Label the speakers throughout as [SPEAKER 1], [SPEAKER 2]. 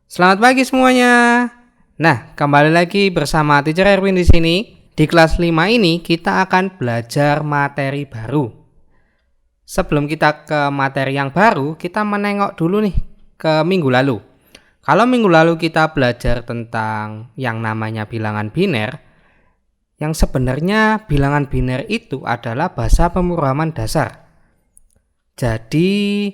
[SPEAKER 1] Selamat pagi semuanya. Nah, kembali lagi bersama Teacher Erwin di sini. Di kelas 5 ini kita akan belajar materi baru. Sebelum kita ke materi yang baru, kita menengok dulu nih ke minggu lalu. Kalau minggu lalu kita belajar tentang yang namanya bilangan biner, yang sebenarnya bilangan biner itu adalah bahasa pemrograman dasar. Jadi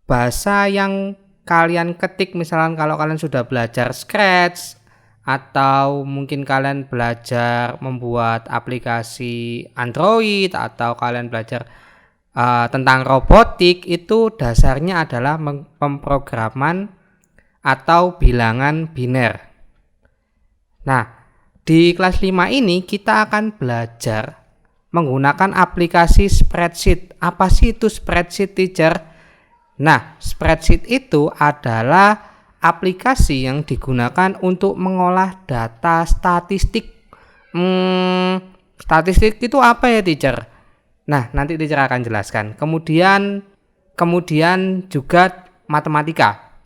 [SPEAKER 1] bahasa yang kalian ketik, misalkan kalau kalian sudah belajar Scratch atau mungkin kalian belajar membuat aplikasi Android atau kalian belajar tentang robotik, itu dasarnya adalah pemrograman atau bilangan biner. Nah, di kelas 5 ini kita akan belajar menggunakan aplikasi spreadsheet. Apa sih itu spreadsheet, teacher? Nah, spreadsheet itu adalah aplikasi yang digunakan untuk mengolah data statistik. Statistik itu apa ya, teacher? Nah, nanti teacher akan jelaskan. Kemudian juga matematika.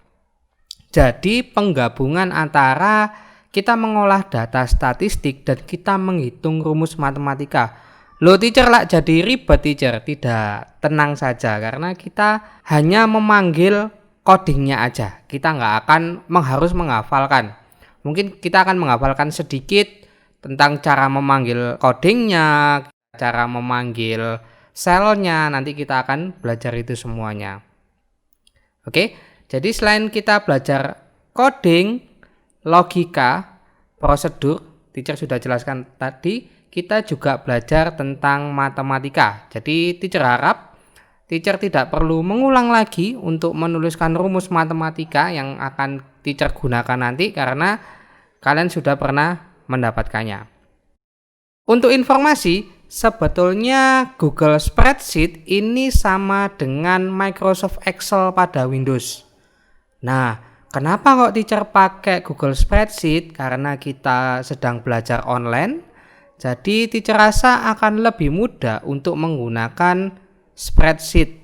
[SPEAKER 1] Jadi penggabungan antara kita mengolah data statistik dan kita menghitung rumus matematika. Loh teacher, lah jadi ribet teacher. Tidak, tenang saja karena kita hanya memanggil codingnya aja. Kita nggak akan harus menghafalkan. Mungkin kita akan menghafalkan sedikit tentang cara memanggil codingnya, cara memanggil selnya. Nanti kita akan belajar itu semuanya. Oke, jadi selain kita belajar coding, logika, prosedur, teacher sudah jelaskan tadi, kita juga belajar tentang matematika. Jadi teacher harap teacher tidak perlu mengulang lagi untuk menuliskan rumus matematika yang akan teacher gunakan nanti karena kalian sudah pernah mendapatkannya. Untuk informasi, sebetulnya Google Spreadsheet ini sama dengan Microsoft Excel pada Windows. Nah, kenapa kok teacher pakai Google Spreadsheet? Karena kita sedang belajar online. Jadi teacher rasa akan lebih mudah untuk menggunakan spreadsheet.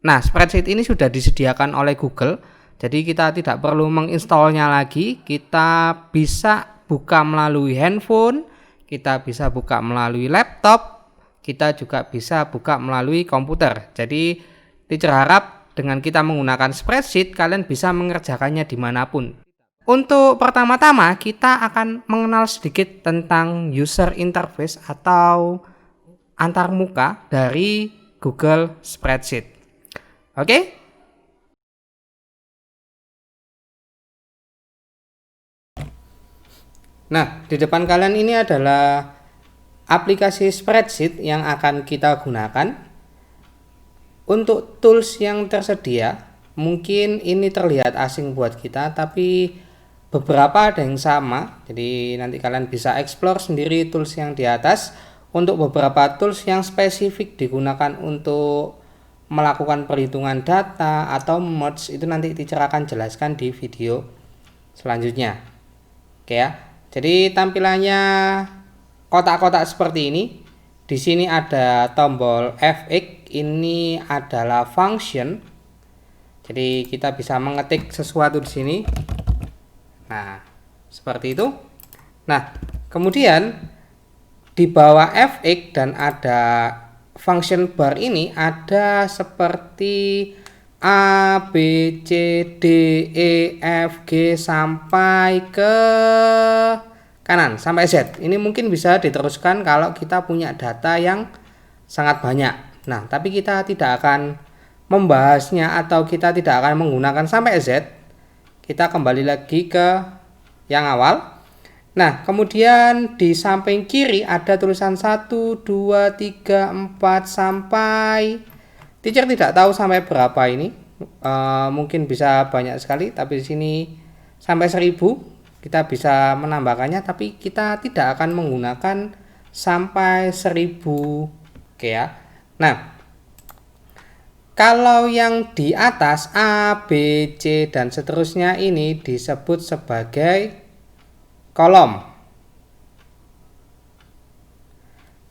[SPEAKER 1] Nah, spreadsheet ini sudah disediakan oleh Google. Jadi kita tidak perlu menginstalnya lagi. Kita bisa buka melalui handphone, kita bisa buka melalui laptop, kita juga bisa buka melalui komputer. Jadi teacher harap dengan kita menggunakan spreadsheet kalian bisa mengerjakannya dimanapun. Untuk pertama-tama kita akan mengenal sedikit tentang user interface atau antarmuka dari Google Spreadsheet. Oke? Nah, di depan kalian ini adalah aplikasi spreadsheet yang akan kita gunakan. Untuk tools yang tersedia, mungkin ini terlihat asing buat kita, tapi beberapa ada yang sama. Jadi nanti kalian bisa explore sendiri tools yang di atas. Untuk beberapa tools yang spesifik digunakan untuk melakukan perhitungan data atau merge, itu nanti teacher akan jelaskan di video selanjutnya. Oke ya. Jadi tampilannya kotak-kotak seperti ini. Di sini ada tombol Fx, ini adalah function. Jadi kita bisa mengetik sesuatu di sini. Nah, seperti itu. Nah, kemudian di bawah Fx dan ada function bar ini ada seperti A, B, C, D, E, F, G sampai ke kanan, sampai Z. Ini mungkin bisa diteruskan kalau kita punya data yang sangat banyak. Nah, tapi kita tidak akan membahasnya atau kita tidak akan menggunakan sampai Z. Kita kembali lagi ke yang awal. Nah, kemudian di samping kiri ada tulisan 1, 2, 3, 4 sampai, teacher tidak tahu sampai berapa ini. Mungkin bisa banyak sekali, tapi di sini sampai 1000 kita bisa menambahkannya, tapi kita tidak akan menggunakan sampai 1000. Oke ya. Nah, kalau yang di atas A, B, C dan seterusnya ini disebut sebagai kolom.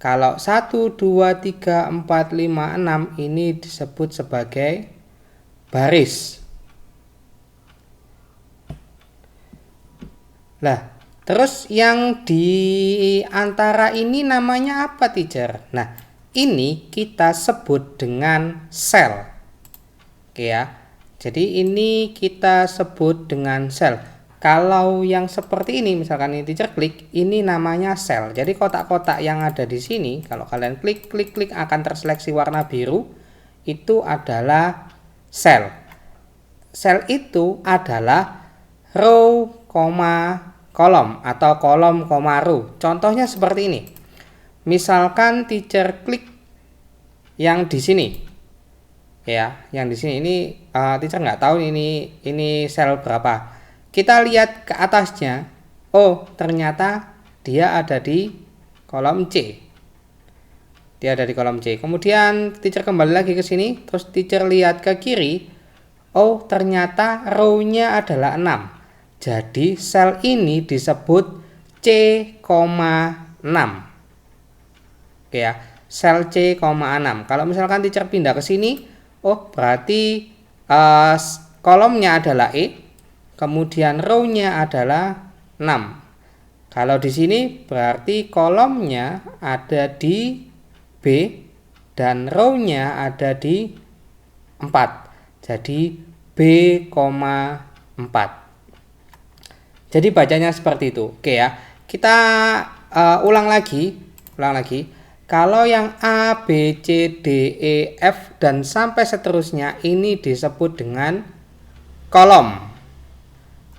[SPEAKER 1] Kalau 1, 2, 3, 4, 5, 6 ini disebut sebagai baris. Lah, terus yang di antara ini namanya apa, teacher? Nah, ini kita sebut dengan sel. Oke ya. Jadi ini kita sebut dengan sel. Kalau yang seperti ini, misalkan ini teacher klik, ini namanya sel. Jadi kotak-kotak yang ada di sini, kalau kalian klik akan terseleksi warna biru, itu adalah sel. Sel itu adalah row, kolom atau kolom, row. Contohnya seperti ini. Misalkan teacher klik yang di sini. Ya, yang di sini ini teacher nggak tahu ini sel berapa. Kita lihat ke atasnya. Oh, ternyata dia ada di kolom C. Dia ada di kolom C. Kemudian teacher kembali lagi ke sini, terus teacher lihat ke kiri. Oh, ternyata row-nya adalah 6. Jadi sel ini disebut C,6. Oke ya, sel C,6. Kalau misalkan teacher pindah ke sini, oh berarti kolomnya adalah E, kemudian row-nya adalah 6. Kalau di sini berarti kolomnya ada di B dan row-nya ada di 4. Jadi B,4. Jadi bacanya seperti itu. Oke ya. Kita ulang lagi. Kalau yang A, B, C, D, E, F dan sampai seterusnya ini disebut dengan kolom.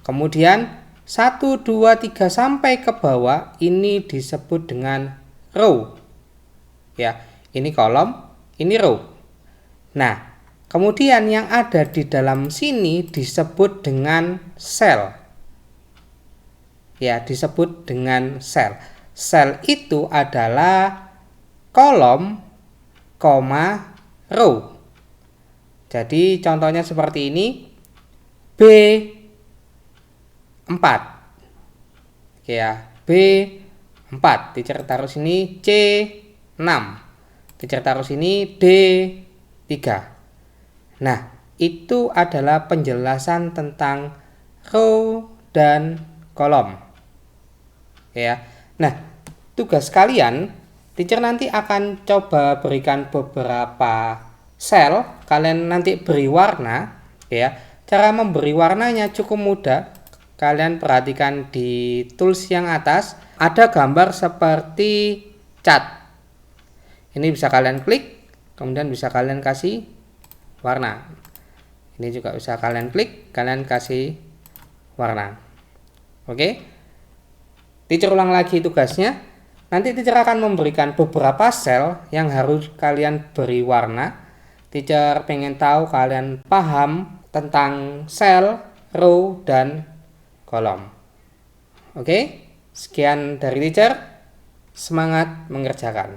[SPEAKER 1] Kemudian 1, 2, 3 sampai ke bawah ini disebut dengan row. Ya, ini kolom, ini row. Nah, kemudian yang ada di dalam sini disebut dengan sel. Ya, disebut dengan sel. Sel itu adalah kolom, row. Jadi contohnya seperti ini. B4. Oke ya, B4. Teacher taruh sini C6. Teacher taruh sini D3. Nah, itu adalah penjelasan tentang row dan kolom. Ya. Nah, tugas kalian, teacher nanti akan coba berikan beberapa sel, kalian nanti beri warna, ya. Cara memberi warnanya cukup mudah. Kalian perhatikan di tools yang atas, ada gambar seperti cat. Ini bisa kalian klik, kemudian bisa kalian kasih warna. Ini juga bisa kalian klik, kalian kasih warna. Oke. Teacher ulang lagi tugasnya. Nanti teacher akan memberikan beberapa sel yang harus kalian beri warna. Teacher pengen tahu kalian paham tentang sel, row, dan kolom. Oke, sekian dari teacher. Semangat mengerjakan.